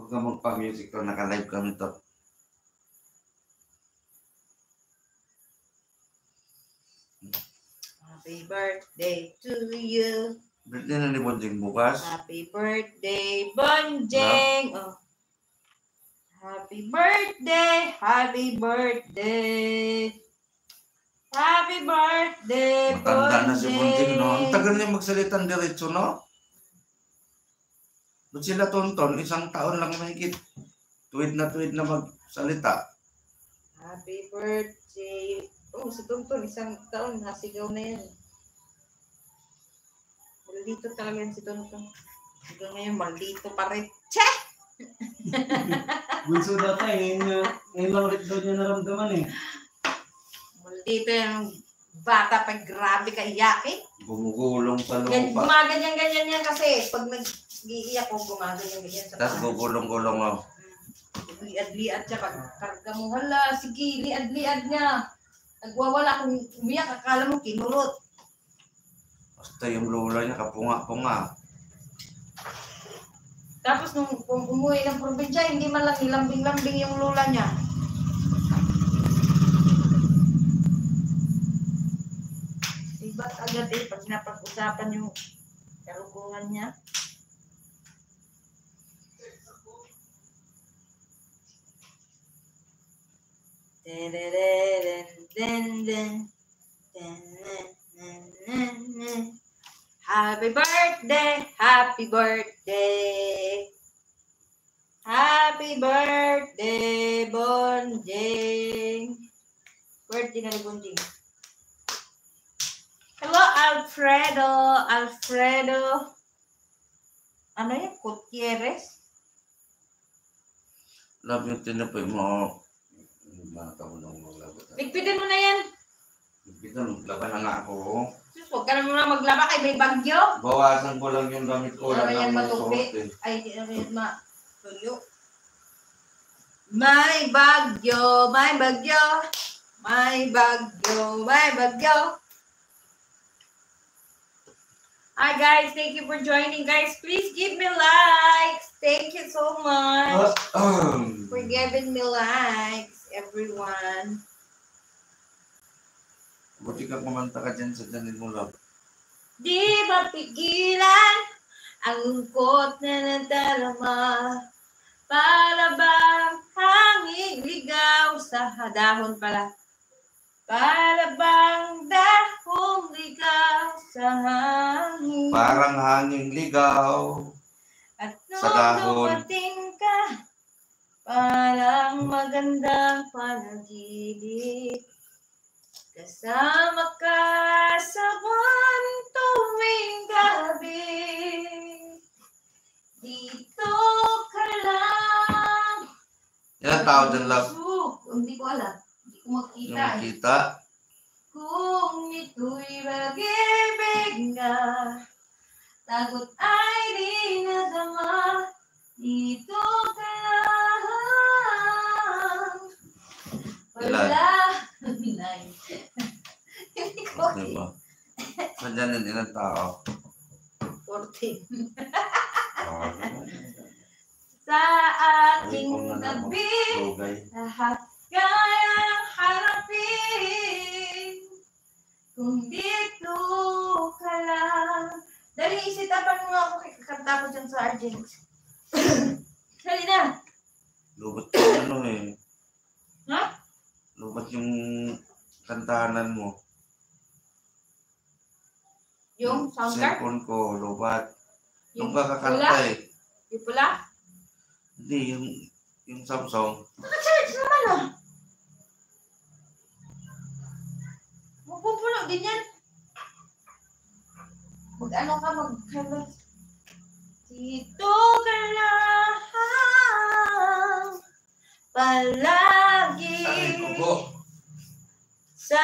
Huwag ka magpa-music ko, naka-live kami to. Happy birthday to you. Birthday na ni Bonjing bukas. Happy birthday, Bonjing. Oh. Happy birthday, happy birthday. Happy birthday, Matanda na si Bonjing, no? Ang Bonjing. tagal niya magsalitang diretso, no? Ba't sila Tonton? Isang taon lang mahigit. Tuwid na magsalita. Happy birthday. Oh, si Tonton, isang taon, nasigaw na yan. Maldito talaga yan si Tonton. Hanggang ngayon, maldito pa rin. Che! Bunso daw tayo, ngayon lang ulit daw niya naramdaman eh. Maldito yung bata pa, grabe ka iyakin. Gumugulong sa lupa. Gumaganyan-ganyan yan kasi pag nag-iiyak ko, gumaganyan-ganyan sa Tapos gugulong-gulong, oh. Liad-liad siya pag karga mo. Hala, sige, liad-liad niya. Nagwawala kung umiyak, akala mo kinurot. Basta yung lula niya, kapunga-punga. Tapos nung umuwi ng probinsya, hindi man lang nilambing-lambing yung lula niya. Iba't agad eh, pag napag-usapan yung kalukungan niya. Happy birthday, happy birthday. Happy birthday, Bonjing. Birthday na ni Bonjing. Hello, Alfredo. Alfredo. Ano yan? Gutierrez? Love yung tinapoy mo. Bata mo nang maglaba. Ligpitin mo na yan. Bitan, maglaban na nga ako. Sus, huwag ka na muna maglaba kay may bagyo. Bawasan ko lang yung gamit ko. Wala Wala yan nang matupi. suot eh. Ay, hindi na yan matuyo. May bagyo, may bagyo. May bagyo, may bagyo. Hi guys, thank you for joining guys. Please give me likes. Thank you so much for giving me likes, everyone. Buti ka kumanta ka dyan sa channel mo, love. Di ba pigilan ang lungkot na nadarama? Para bang hangin ligaw sa dahon pala? Para bang dahong ligaw sa hangin? Parang hanging ligaw. At sa nung dahon. dumating ka, parang magandang panaginip. Kasama ka sa buwan tuwing gabi. Dito ka lang. Yan tao dyan, love. Hindi ko alam. Hindi ko makita. Yung makita. Kung ito'y pag-ibig na, takot ay di nadama. Dito ka lang. Wala. Hindi ko Diba? Saan din ilang tao? 14. Oh, Sa aking tabi, lahat kayang harapin. Kung dito ka lang. Dali, isitapan mo ako, kakanta ko dyan sa Argent. Dali na. Lubat yung ano eh. Ha? Lubat yung kantahanan mo. Yung sound card? Cellphone ko, lubat. Yung Yung kakakanta pula? eh. Yung pula? Hindi, yung Samsung. Naka-charge naman ah. Mapupuno din yan. Mag-ano ka, mag-highlight. Dito ka lang palagi Ay, kubo. sa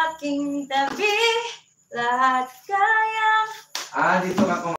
aking tabi, lahat kayang Dito ka